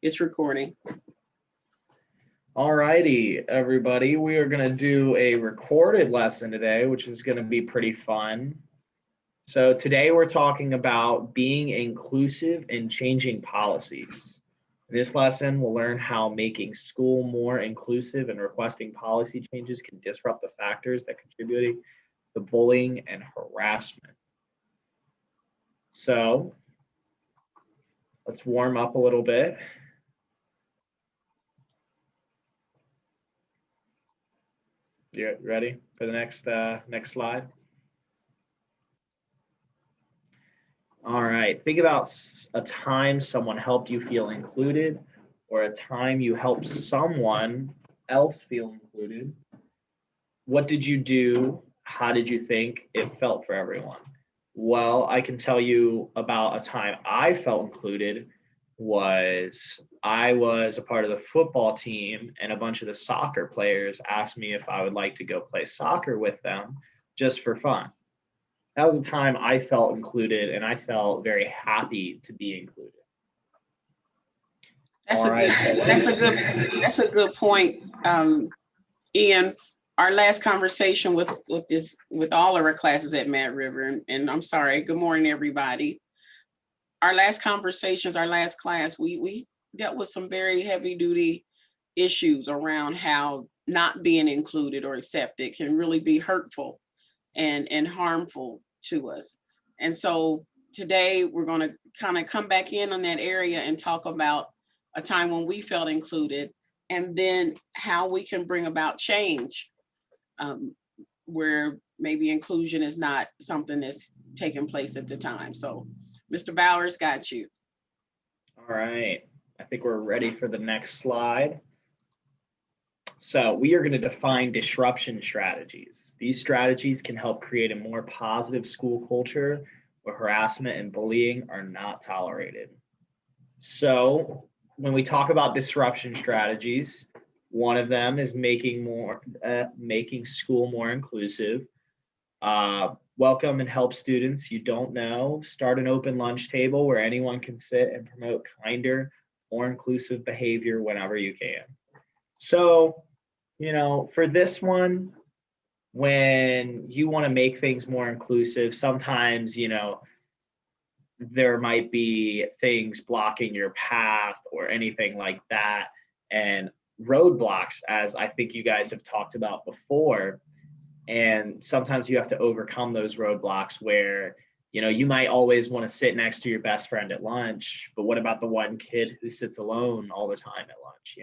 It's recording. All righty, everybody. We are going to do a recorded lesson today, which is going to be pretty fun. So today we're talking about being inclusive and changing policies. In this lesson, we'll learn how making school more inclusive and requesting policy changes can disrupt the factors that contribute to bullying and harassment. So let's warm up a little bit. You ready for the next slide? All right, think about a time someone helped you feel included, or a time you helped someone else feel included. What did you do? How did you think it felt for everyone? Well, I can tell you about a time I felt included. I was a part of the football team, and a bunch of the soccer players asked me if I would like to go play soccer with them just for fun. That was a time I felt included, and I felt very happy to be included. That's a good point, Ian. Our last conversation with all of our classes at Mad River, and I'm sorry, good morning, everybody. Our last class, we dealt with some very heavy duty issues around how not being included or accepted can really be hurtful and harmful to us. And so today we're going to kind of come back in on that area and talk about a time when we felt included, and then how we can bring about change where maybe inclusion is not something that's taking place at the time. So Mr. Bowers, got you. All right, I think we're ready for the next slide. So we are going to define disruption strategies. These strategies can help create a more positive school culture where harassment and bullying are not tolerated. So when we talk about disruption strategies, one of them is making school more inclusive. Welcome and help students you don't know. Start an open lunch table where anyone can sit and promote kinder, more inclusive behavior whenever you can. So, for this one, when you want to make things more inclusive, sometimes, there might be things blocking your path or anything like that. And roadblocks, as I think you guys have talked about before. And sometimes you have to overcome those roadblocks where, you might always want to sit next to your best friend at lunch, but what about the one kid who sits alone all the time at lunch?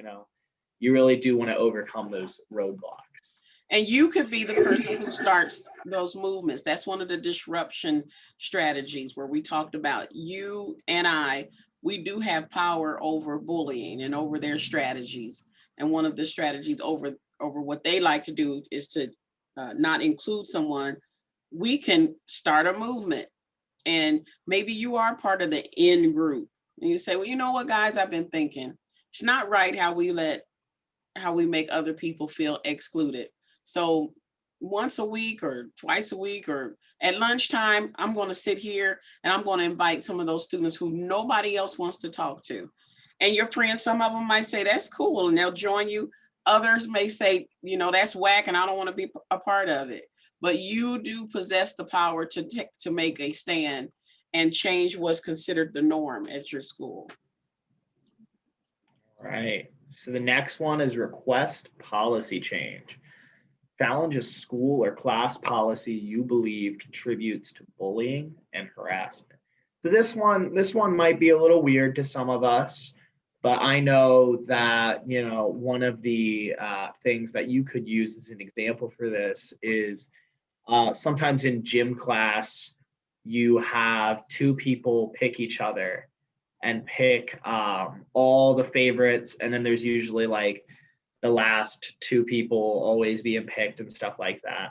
You really do want to overcome those roadblocks. And you could be the person who starts those movements. That's one of the disruption strategies where we talked about you and we do have power over bullying and over their strategies. And one of the strategies over what they like to do is to not include someone. We can start a movement, and maybe you are part of the in group. And you say, well, you know what, guys, I've been thinking, it's not right how we make other people feel excluded. So once a week or twice a week or at lunchtime, I'm going to sit here and I'm going to invite some of those students who nobody else wants to talk to. And your friends, some of them might say, that's cool, and they'll join you. Others may say, that's whack and I don't want to be a part of it. But you do possess the power to make a stand and change what's considered the norm at your school. All right. So the next one is request policy change. Challenge a school or class policy you believe contributes to bullying and harassment. So this one might be a little weird to some of us, but I know that, one of the things that you could use as an example for this is sometimes in gym class, you have two people pick each other and pick all the favorites. And then there's usually like the last two people always being picked and stuff like that.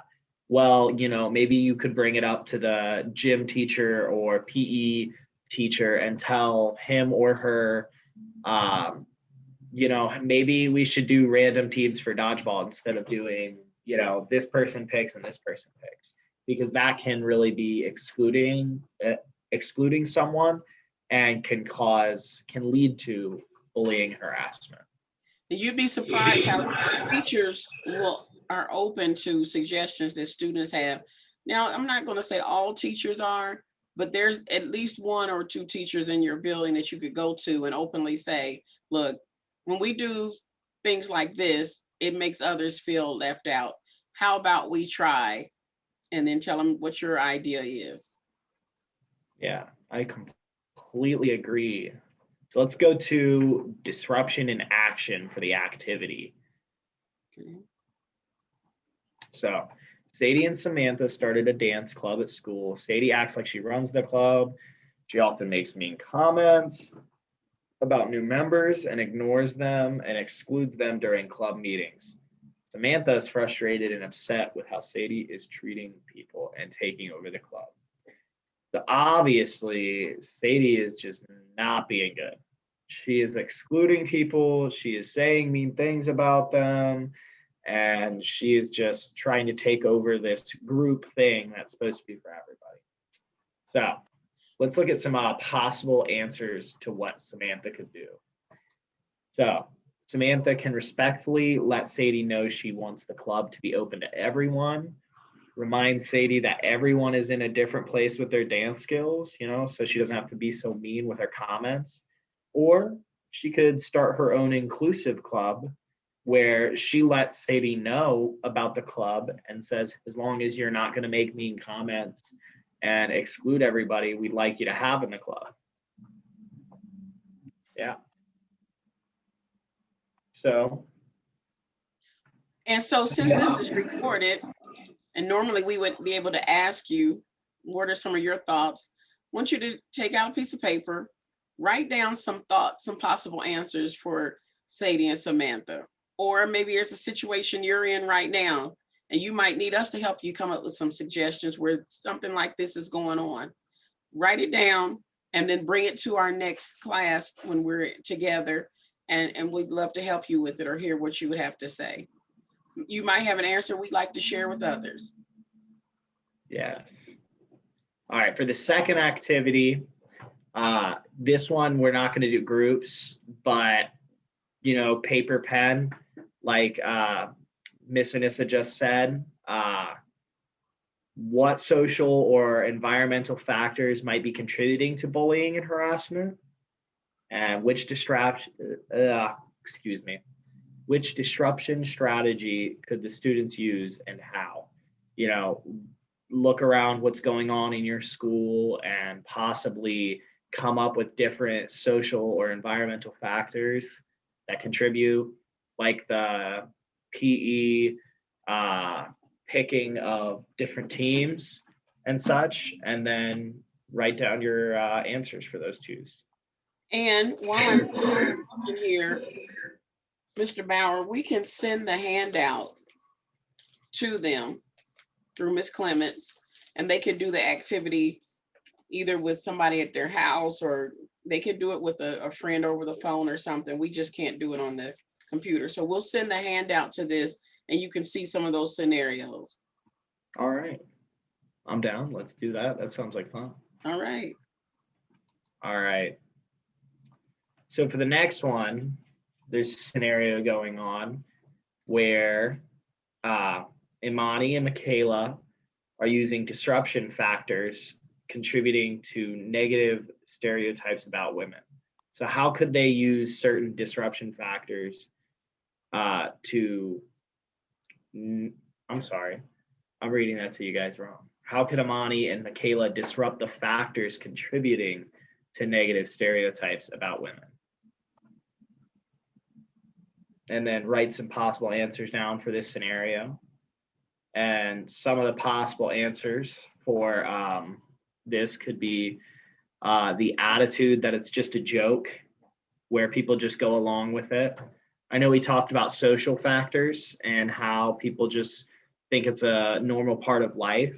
Well, maybe you could bring it up to the gym teacher or PE teacher and tell him or her, maybe we should do random teams for dodgeball instead of doing, this person picks and this person picks, because that can really be excluding someone and can lead to bullying harassment. You'd be surprised how teachers are open to suggestions that students have. Now, I'm not going to say all teachers are, but there's at least one or two teachers in your building that you could go to and openly say, look, when we do things like this, it makes others feel left out. How about we try? And then tell them what your idea is. Yeah, I completely agree. So let's go to disruption in action for the activity. Okay. So Sadie and Samantha started a dance club at school. Sadie acts like she runs the club. She often makes mean comments about new members and ignores them and excludes them during club meetings. Samantha is frustrated and upset with how Sadie is treating people and taking over the club. So obviously, Sadie is just not being good. She is excluding people. She is saying mean things about them. And she is just trying to take over this group thing that's supposed to be for everybody. So let's look at some possible answers to what Samantha could do. So Samantha can respectfully let Sadie know she wants the club to be open to everyone. Remind Sadie that everyone is in a different place with their dance skills, so she doesn't have to be so mean with her comments. Or she could start her own inclusive club where she lets Sadie know about the club and says, as long as you're not going to make mean comments and exclude everybody, we'd like you to have in the club. Yeah. So since this is recorded, and normally we would be able to ask you, what are some of your thoughts? I want you to take out a piece of paper, write down some thoughts, some possible answers for Sadie and Samantha. Or maybe there's a situation you're in right now, and you might need us to help you come up with some suggestions where something like this is going on. Write it down and then bring it to our next class when we're together, and we'd love to help you with it or hear what you would have to say. You might have an answer we'd like to share with others. Yes. All right, for the second activity, this one we're not going to do groups, but paper pen, like Miss Anissa just said. What social or environmental factors might be contributing to bullying and harassment, and which disruption strategy could the students use and how? Look around what's going on in your school and possibly come up with different social or environmental factors that contribute, like the PE picking of different teams and such, and then write down your answers for those twos. And while I'm looking here, Mr. Bauer, we can send the handout to them through Ms. Clements, and they could do the activity either with somebody at their house, or they could do it with a friend over the phone or something. We just can't do it on the computer. So we'll send the handout to this, and you can see some of those scenarios. All right. I'm down. Let's do that. That sounds like fun. All right. All right. So for the next one, there's a scenario going on where Imani and Michaela are using disruption factors contributing to negative stereotypes about women. So how could they use certain disruption factors I'm sorry, I'm reading that to you guys wrong. How could Imani and Michaela disrupt the factors contributing to negative stereotypes about women? And then write some possible answers down for this scenario. And some of the possible answers for this could be the attitude that it's just a joke, where people just go along with it. I know we talked about social factors and how people just think it's a normal part of life.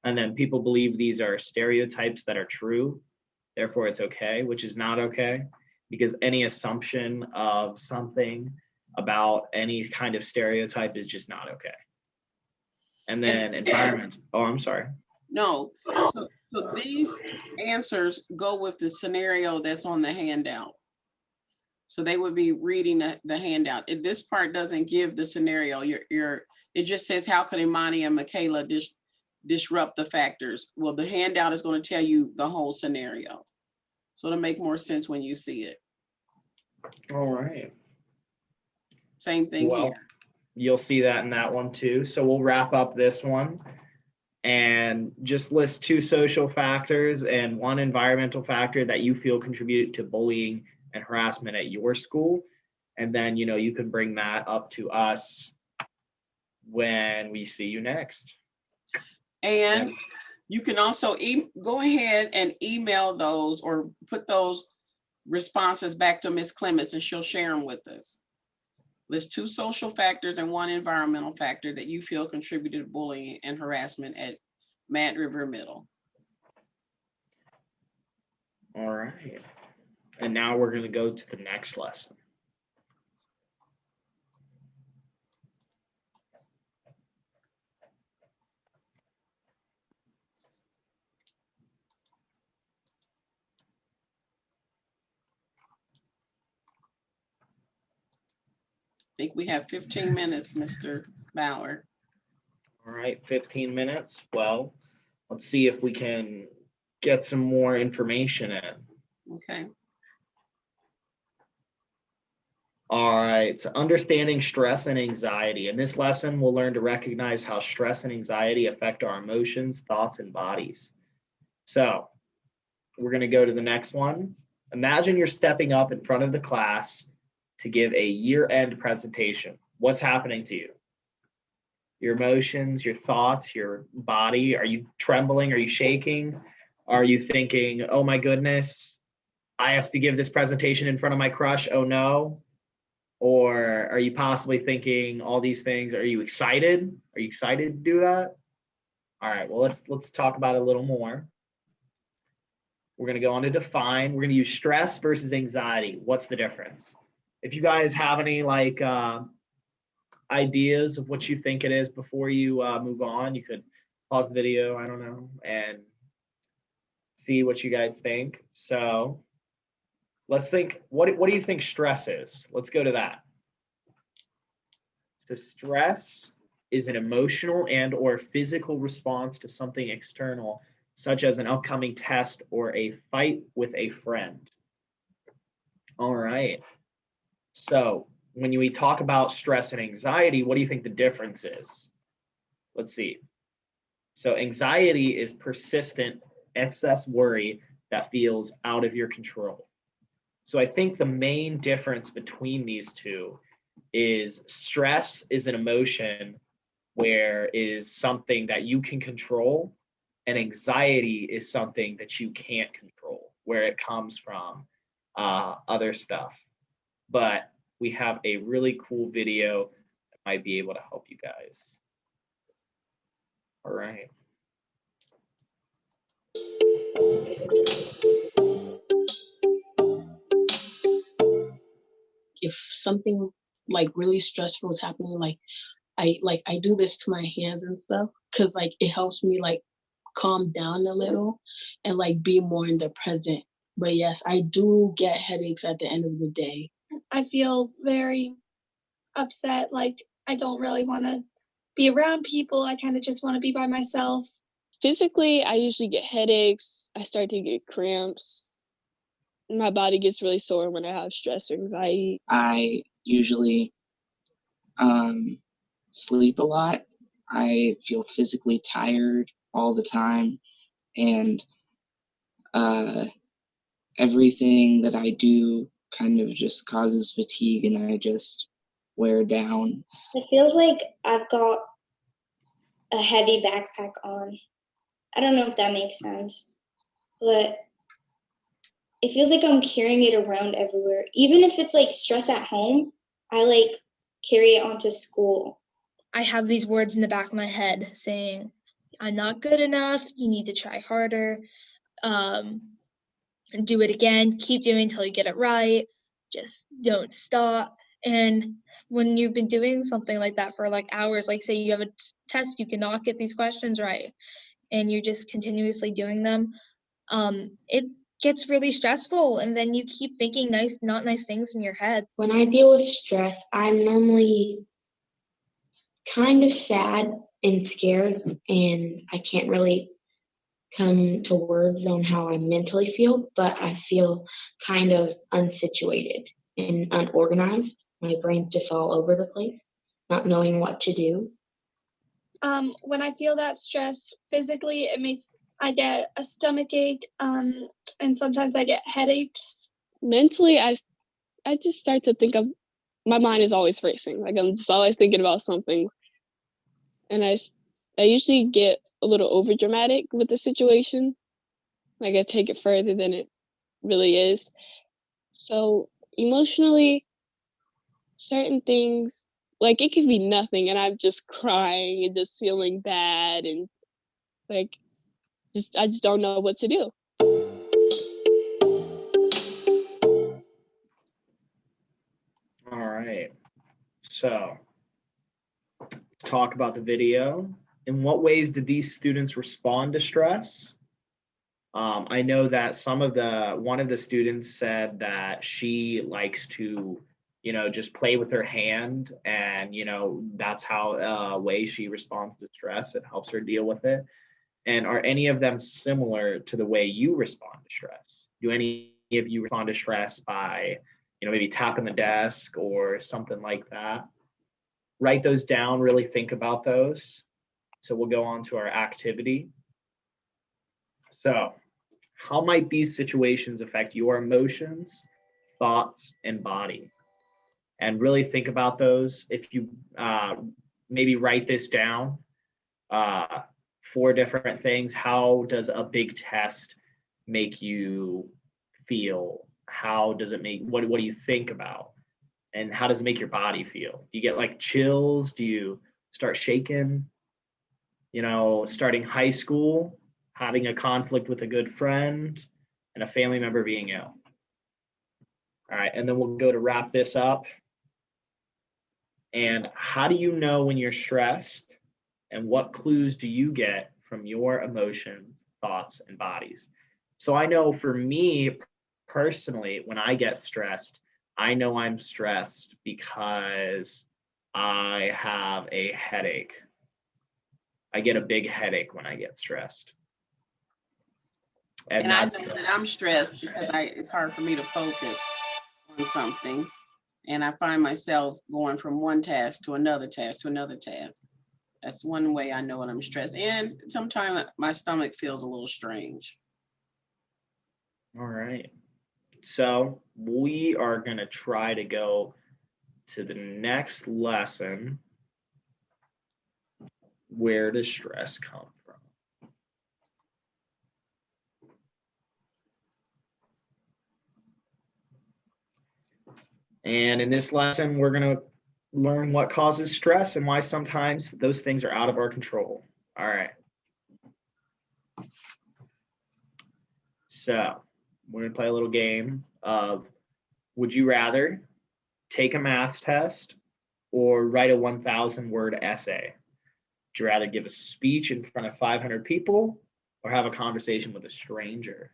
And then people believe these are stereotypes that are true. Therefore, it's okay, which is not okay, because any assumption of something about any kind of stereotype is just not okay. And then environment. Oh, I'm sorry. No. So these answers go with the scenario that's on the handout. So they would be reading the handout. This part doesn't give the scenario. It just says, how could Imani and Michaela disrupt the factors? Well, the handout is going to tell you the whole scenario. So it'll make more sense when you see it. All right. Same thing Well, here. you'll see that in that one too. So we'll wrap up this one and just list 2 social factors and 1 environmental factor that you feel contribute to bullying and harassment at your school. And then, you can bring that up to us when we see you next. And you can also go ahead and email those or put those responses back to Ms. Clements and she'll share them with us. List 2 social factors and 1 environmental factor that you feel contributed to bullying and harassment at Mad River Middle. All right. And now we're going to go to the next lesson. I think we have 15 minutes, Mr. Bauer. All right, 15 minutes. Well, let's see if we can get some more information in. Okay. All right, so understanding stress and anxiety. In this lesson, we'll learn to recognize how stress and anxiety affect our emotions, thoughts, and bodies. So we're going to go to the next one. Imagine you're stepping up in front of the class to give a year-end presentation. What's happening to you? Your emotions, your thoughts, your body. Are you trembling? Are you shaking? Are you thinking, oh my goodness, I have to give this presentation in front of my crush? Oh no. Or are you possibly thinking all these things? Are you excited? Are you excited to do that? All right, well, let's talk about it a little more. We're going to go on to define. We're going to use stress versus anxiety. What's the difference? If you guys have any ideas of what you think it is before you move on, you could pause the video, I don't know, and see what you guys think. So let's think, what do you think stress is? Let's go to that. So stress is an emotional and or physical response to something external, such as an upcoming test or a fight with a friend. All right. So when we talk about stress and anxiety, what do you think the difference is? Let's see. So anxiety is persistent excess worry that feels out of your control. So I think the main difference between these two is stress is an emotion where it is something that you can control, and anxiety is something that you can't control, where it comes from other stuff. But we have a really cool video that might be able to help you guys. All right. If something like really stressful is happening, I do this to my hands and stuff, because like it helps me like calm down a little and like be more in the present. But yes, I do get headaches at the end of the day. I feel very upset. Like I don't really want to be around people. I kind of just want to be by myself. Physically, I usually get headaches. I start to get cramps. My body gets really sore when I have stress or anxiety. I usually sleep a lot. I feel physically tired all the time, and everything that I do kind of just causes fatigue, and I just wear down. It feels like I've got a heavy backpack on. I don't know if that makes sense, but it feels like I'm carrying it around everywhere. Even if it's like stress at home, I like carry it onto school. I have these words in the back of my head saying, I'm not good enough, you need to try harder, do it again, keep doing until you get it right, just don't stop. And when you've been doing something like that for like hours, like say you have a test, you cannot get these questions right, and you're just continuously doing them, it gets really stressful, and then you keep thinking not nice things in your head. When I deal with stress, I'm normally kind of sad and scared, and I can't really come to words on how I mentally feel, but I feel kind of unsituated and unorganized. My brain's just all over the place, not knowing what to do. When I feel that stress physically, I get a stomach ache, and sometimes I get headaches. Mentally, I just start to think of, my mind is always racing. Like I'm just always thinking about something. And I usually get a little over dramatic with the situation. Like I take it further than it really is. So emotionally, certain things, like it could be nothing and I'm just crying and just feeling bad and like I just don't know what to do. All right. So let's talk about the video. In what ways did these students respond to stress? I know that one of the students said that she likes to, just play with her hand, and that's how way she responds to stress. It helps her deal with it. And are any of them similar to the way you respond to stress? Do any of you respond to stress by, maybe tapping the desk or something like that? Write those down, really think about those. So we'll go on to our activity. So how might these situations affect your emotions, thoughts, and body? And really think about those. If you maybe write this down, 4 different things. How does a big test make you feel? How does it what do you think about? And how does it make your body feel? Do you get like chills? Do you start shaking? Starting high school, having a conflict with a good friend, and a family member being ill. All right, and then we'll go to wrap this up. And how do you know when you're stressed? And what clues do you get from your emotions, thoughts, and bodies? So I know for me personally, when I get stressed, I know I'm stressed because I have a headache. I get a big headache when I get stressed. And I know that I'm stressed because it's hard for me to focus on something. And I find myself going from one task to another task to another task. That's one way I know when I'm stressed. And sometimes my stomach feels a little strange. All right. So we are going to try to go to the next lesson. Where does stress come from? And in this lesson, we're going to learn what causes stress and why sometimes those things are out of our control. All right. So we're going to play a little game of, would you rather take a math test or write a 1,000-word essay? Would you rather give a speech in front of 500 people or have a conversation with a stranger?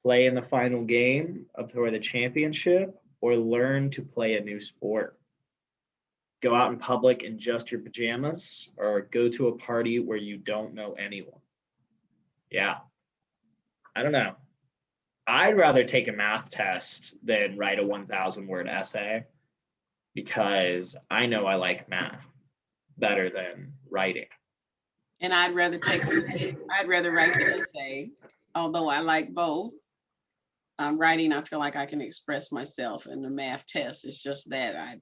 Play in the final game for the championship or learn to play a new sport? Go out in public in just your pajamas or go to a party where you don't know anyone? Yeah, I don't know. I'd rather take a math test than write a 1,000-word essay because I know I like math better than writing. And I'd rather write the essay, although I like both. Writing, I feel like I can express myself, and the math test is just that I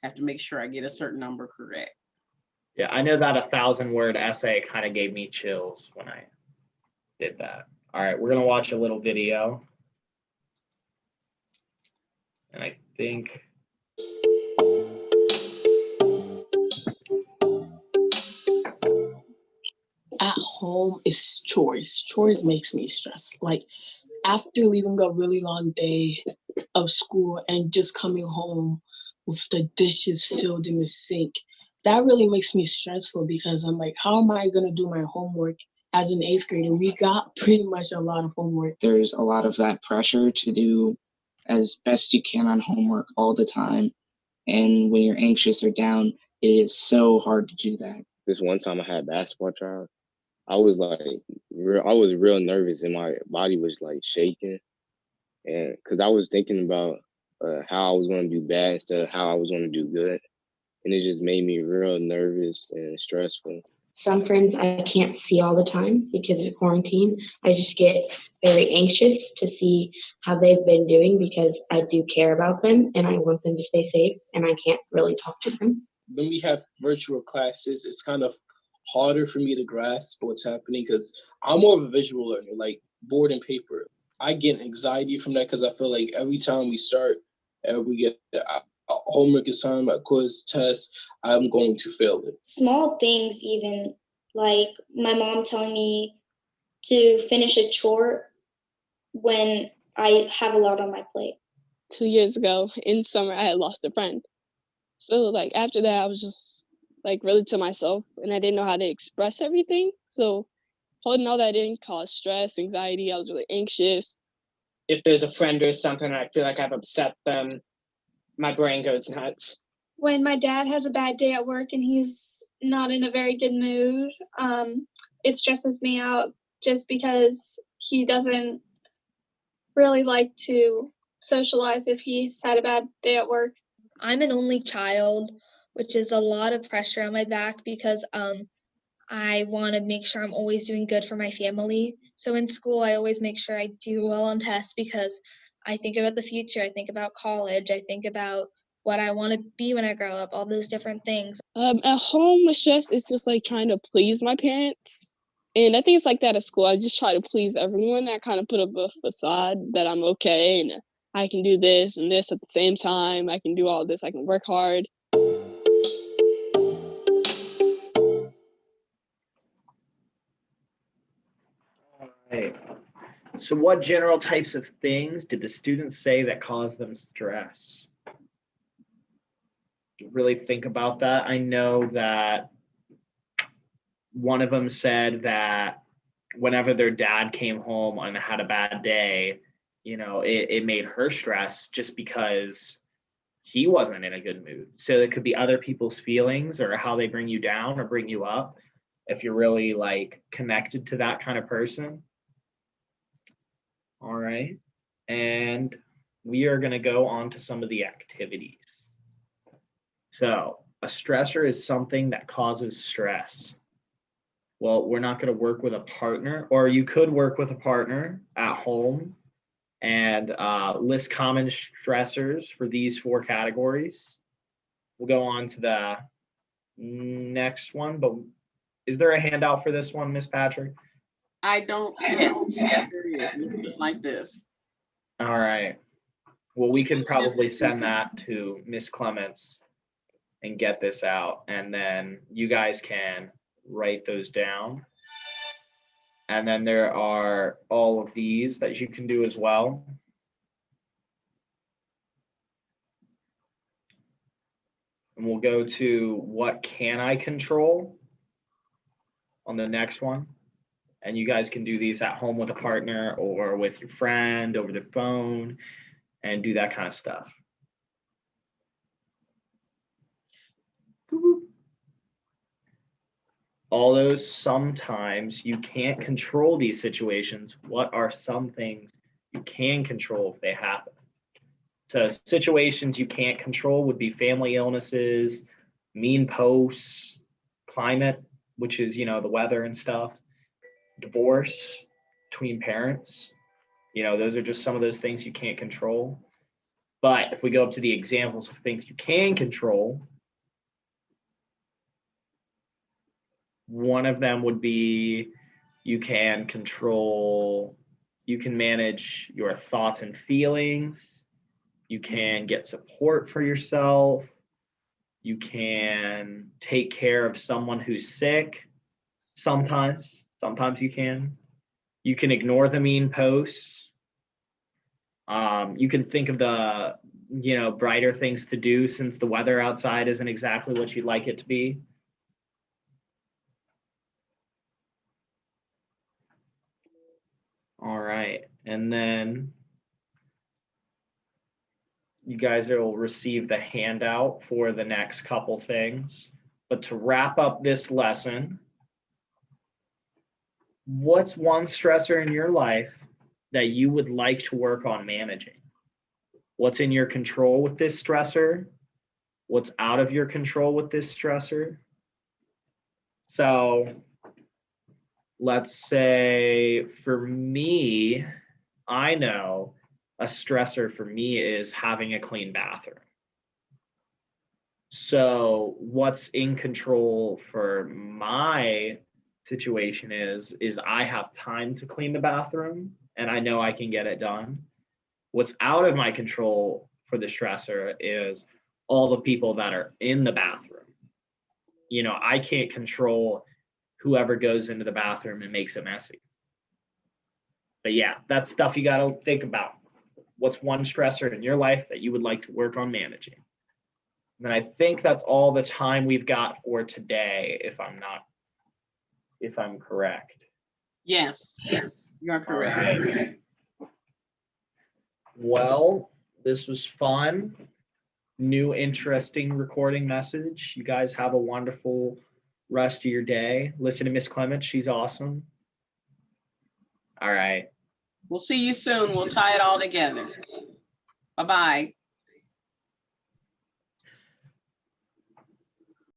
have to make sure I get a certain number correct. Yeah, I know that 1,000-word essay kind of gave me chills when I did that. All right, we're gonna watch a little video. And I think At home is chores. Chores makes me stressed. Like after leaving a really long day of school and just coming home with the dishes filled in the sink, that really makes me stressful because I'm like, how am I gonna do my homework as an 8th grader, we got pretty much a lot of homework. There's a lot of that pressure to do as best you can on homework all the time. And when you're anxious or down, it is so hard to do that. This one time I had basketball trial. I was like, I was real nervous and my body was like shaking. And because I was thinking about how I was going to do bad instead of how I was going to do good. And it just made me real nervous and stressful. Some friends I can't see all the time because of quarantine. I just get very anxious to see how they've been doing because I do care about them and I want them to stay safe and I can't really talk to them. When we have virtual classes, it's kind of harder for me to grasp what's happening because I'm more of a visual learner, like board and paper. I get anxiety from that because I feel like every time we start and we get a homework assignment, a quiz, test, I'm going to fail it. Small things even, like my mom telling me to finish a chore when I have a lot on my plate. 2 years ago in summer, I had lost a friend. So like after that, I was just like really to myself and I didn't know how to express everything. So holding all that in caused stress, anxiety. I was really anxious. If there's a friend or something, I feel like I've upset them, my brain goes nuts. When my dad has a bad day at work and he's not in a very good mood, it stresses me out just because he doesn't really like to socialize if he's had a bad day at work. I'm an only child, which is a lot of pressure on my back because I want to make sure I'm always doing good for my family. So in school, I always make sure I do well on tests because I think about the future. I think about college. I think about what I want to be when I grow up, all those different things. At home, stress is just like trying to please my parents. And I think it's like that at school. I just try to please everyone. I kind of put up a facade that I'm okay and I can do this and this at the same time. I can do all this. I can work hard. All right. So what general types of things did the students say that caused them stress? Really think about that. I know that one of them said that whenever their dad came home and had a bad day, you know, it made her stress just because he wasn't in a good mood. So it could be other people's feelings or how they bring you down or bring you up if you're really like connected to that kind of person. All right. And we are going to go on to some of the activities. So a stressor is something that causes stress. Well, we're not going to work with a partner, or you could work with a partner at home and list common stressors for these 4 categories. We'll go on to the next one, but is there a handout for this one, Miss Patrick? I don't, yes, there is, just like this. All right. Well, we can probably send that to Miss Clements and get this out, and then you guys can write those down. And then there are all of these that you can do as well. And we'll go to what can I control on the next one. And you guys can do these at home with a partner or with your friend over the phone and do that kind of stuff. Although sometimes you can't control these situations, what are some things you can control if they happen? So situations you can't control would be family illnesses, mean posts, climate, which is, you know, the weather and stuff, divorce between parents. You know, those are just some of those things you can't control. But if we go up to the examples of things you can control, one of them would be you can manage your thoughts and feelings. You can get support for yourself. You can take care of someone who's sick. Sometimes you can. You can ignore the mean posts. You can think of the, you know, brighter things to do since the weather outside isn't exactly what you'd like it to be. All right, and then you guys will receive the handout for the next couple things. But to wrap up this lesson, what's one stressor in your life that you would like to work on managing? What's in your control with this stressor? What's out of your control with this stressor? So let's say for me, I know a stressor for me is having a clean bathroom. So what's in control for my situation is I have time to clean the bathroom and I know I can get it done. What's out of my control for the stressor is all the people that are in the bathroom. You know, I can't control whoever goes into the bathroom and makes it messy. But yeah, that's stuff you got to think about. What's one stressor in your life that you would like to work on managing? And I think that's all the time we've got for today, if I'm correct. Yes, you are correct. All right. Well, this was fun. New interesting recording message. You guys have a wonderful rest of your day. Listen to Miss Clement. She's awesome. All right. We'll see you soon. We'll tie it all together. Bye-bye.